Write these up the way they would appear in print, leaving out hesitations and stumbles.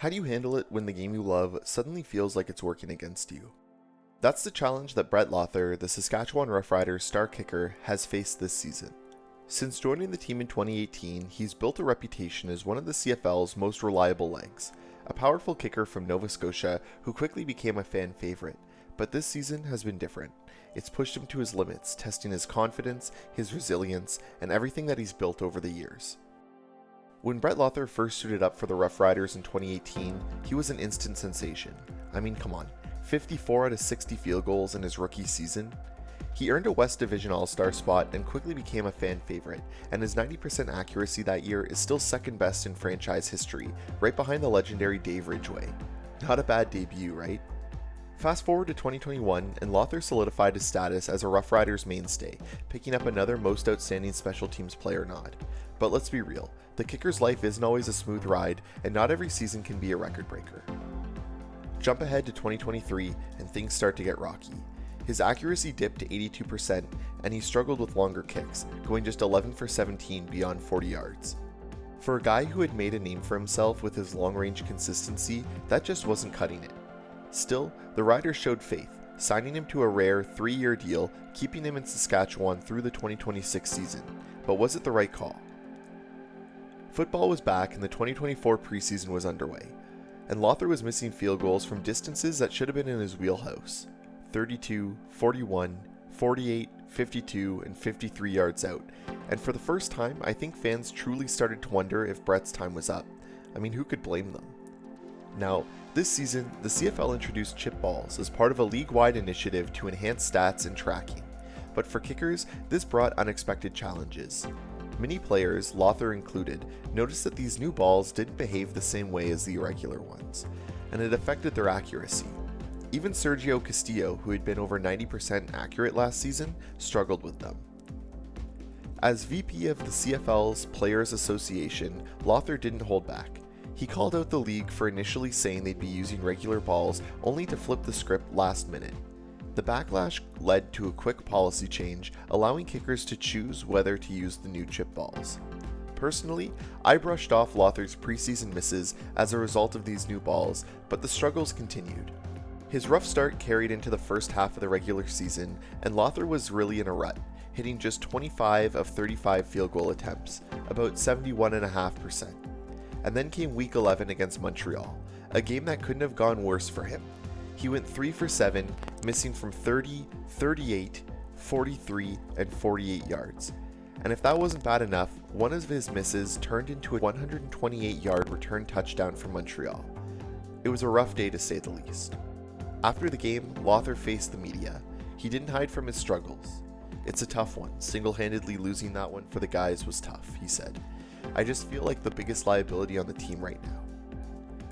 How do you handle it when the game you love suddenly feels like it's working against you? That's the challenge that Brett Lauther, the Saskatchewan Roughriders star kicker, has faced this season. Since joining the team in 2018, he's built a reputation as one of the CFL's most reliable legs, a powerful kicker from Nova Scotia who quickly became a fan favorite. But this season has been different. It's pushed him to his limits, testing his confidence, his resilience, and everything that he's built over the years. When Brett Lauther first suited up for the Roughriders in 2018, he was an instant sensation. I mean, come on, 54 out of 60 field goals in his rookie season? He earned a West Division All-Star spot and quickly became a fan favorite, and his 90% accuracy that year is still second best in franchise history, right behind the legendary Dave Ridgway. Not a bad debut, right? Fast forward to 2021, and Lauther solidified his status as a Roughriders mainstay, picking up another Most Outstanding Special Teams Player nod. But let's be real, the kicker's life isn't always a smooth ride, and not every season can be a record breaker. Jump ahead to 2023, and things start to get rocky. His accuracy dipped to 82%, and he struggled with longer kicks, going just 11 for 17 beyond 40 yards. For a guy who had made a name for himself with his long-range consistency, that just wasn't cutting it. Still, the Riders showed faith, signing him to a rare 3-year deal, keeping him in Saskatchewan through the 2026 season. But was it the right call? Football was back and the 2024 preseason was underway, and Lauther was missing field goals from distances that should have been in his wheelhouse: 32, 41, 48, 52, and 53 yards out. And for the first time, I think fans truly started to wonder if Brett's time was up. I mean, who could blame them? Now, this season, the CFL introduced chip balls as part of a league-wide initiative to enhance stats and tracking. But for kickers, this brought unexpected challenges. Many players, Lauther included, noticed that these new balls didn't behave the same way as the irregular ones, and it affected their accuracy. Even Sergio Castillo, who had been over 90% accurate last season, struggled with them. As VP of the CFL's Players Association, Lauther didn't hold back. He called out the league for initially saying they'd be using regular balls only to flip the script last minute. The backlash led to a quick policy change, allowing kickers to choose whether to use the new chip balls. Personally, I brushed off Lauther's preseason misses as a result of these new balls, but the struggles continued. His rough start carried into the first half of the regular season, and Lauther was really in a rut, hitting just 25 of 35 field goal attempts, about 71.5%. And then came Week 11 against Montreal, a game that couldn't have gone worse for him. He went 3 for 7, missing from 30, 38, 43, and 48 yards. And if that wasn't bad enough, one of his misses turned into a 128-yard return touchdown for Montreal. It was a rough day to say the least. After the game, Lauther faced the media. He didn't hide from his struggles. "It's a tough one. Single-handedly losing that one for the guys was tough," he said. "I just feel like the biggest liability on the team right now."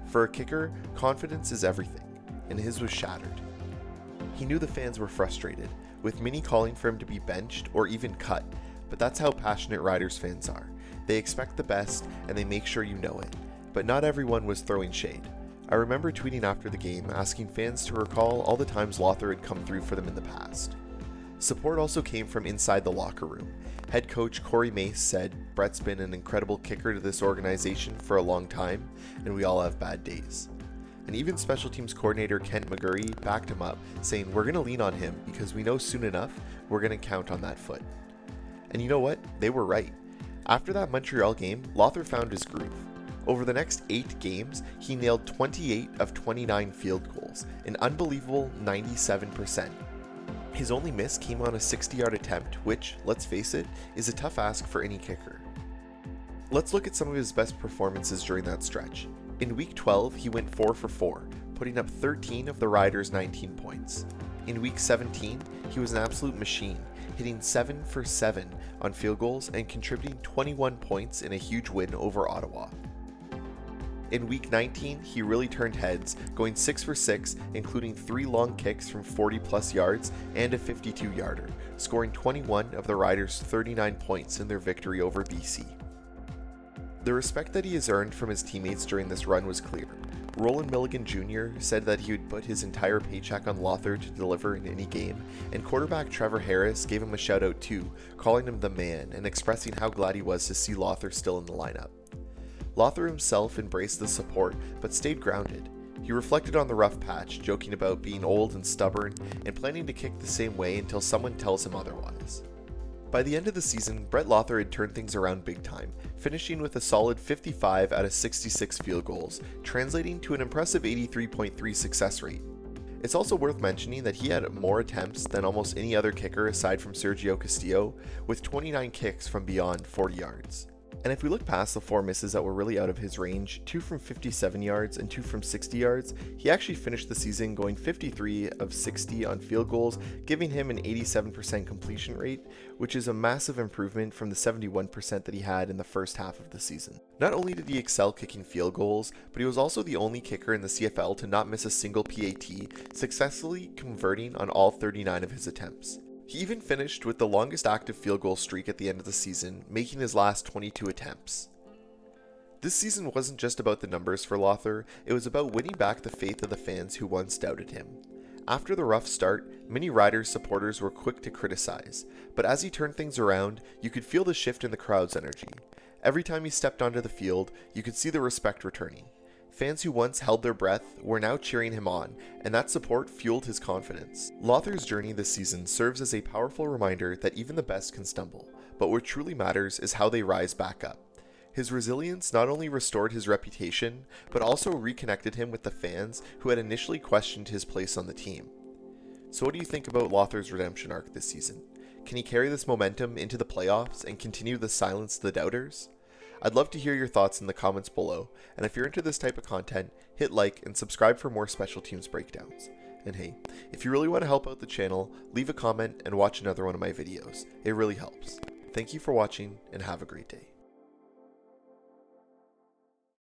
For a kicker, confidence is everything, and his was shattered. He knew the fans were frustrated, with many calling for him to be benched or even cut, but that's how passionate Riders fans are. They expect the best, and they make sure you know it. But not everyone was throwing shade. I remember tweeting after the game, asking fans to recall all the times Lauther had come through for them in the past. Support also came from inside the locker room. Head coach Corey Mace said, "Brett's been an incredible kicker to this organization for a long time, and we all have bad days." And even special teams coordinator Kent McGurry backed him up, saying, "We're going to lean on him because we know soon enough we're going to count on that foot." And you know what? They were right. After that Montreal game, Lauther found his groove. Over the next 8 games, he nailed 28 of 29 field goals, an unbelievable 97%. His only miss came on a 60-yard attempt, which, let's face it, is a tough ask for any kicker. Let's look at some of his best performances during that stretch. In Week 12, he went 4 for 4, putting up 13 of the Riders' 19 points. In Week 17, he was an absolute machine, hitting 7 for 7 on field goals and contributing 21 points in a huge win over Ottawa. In Week 19, he really turned heads, going 6 for 6, including 3 long kicks from 40-plus yards and a 52-yarder, scoring 21 of the Riders' 39 points in their victory over BC. The respect that he has earned from his teammates during this run was clear. Roland Milligan Jr. said that he would put his entire paycheck on Lauther to deliver in any game, and quarterback Trevor Harris gave him a shout out too, calling him the man and expressing how glad he was to see Lauther still in the lineup. Lauther himself embraced the support but stayed grounded. He reflected on the rough patch, joking about being old and stubborn and planning to kick the same way until someone tells him otherwise. By the end of the season, Brett Lauther had turned things around big time, finishing with a solid 55 out of 66 field goals, translating to an impressive 83.3 success rate. It's also worth mentioning that he had more attempts than almost any other kicker aside from Sergio Castillo, with 29 kicks from beyond 40 yards. And if we look past the 4 misses that were really out of his range, 2 from 57 yards and 2 from 60 yards, he actually finished the season going 53 of 60 on field goals, giving him an 87% completion rate, which is a massive improvement from the 71% that he had in the first half of the season. Not only did he excel kicking field goals, but he was also the only kicker in the CFL to not miss a single PAT, successfully converting on all 39 of his attempts. He even finished with the longest active field goal streak at the end of the season, making his last 22 attempts. This season wasn't just about the numbers for Lauther, it was about winning back the faith of the fans who once doubted him. After the rough start, many Riders supporters were quick to criticize, but as he turned things around, you could feel the shift in the crowd's energy. Every time he stepped onto the field, you could see the respect returning. Fans who once held their breath were now cheering him on, and that support fueled his confidence. Lauther's journey this season serves as a powerful reminder that even the best can stumble, but what truly matters is how they rise back up. His resilience not only restored his reputation, but also reconnected him with the fans who had initially questioned his place on the team. So what do you think about Lauther's redemption arc this season? Can he carry this momentum into the playoffs and continue to silence the doubters? I'd love to hear your thoughts in the comments below, and if you're into this type of content, hit like and subscribe for more special teams breakdowns. And hey, if you really want to help out the channel, leave a comment and watch another one of my videos. It really helps. Thank you for watching and have a great day.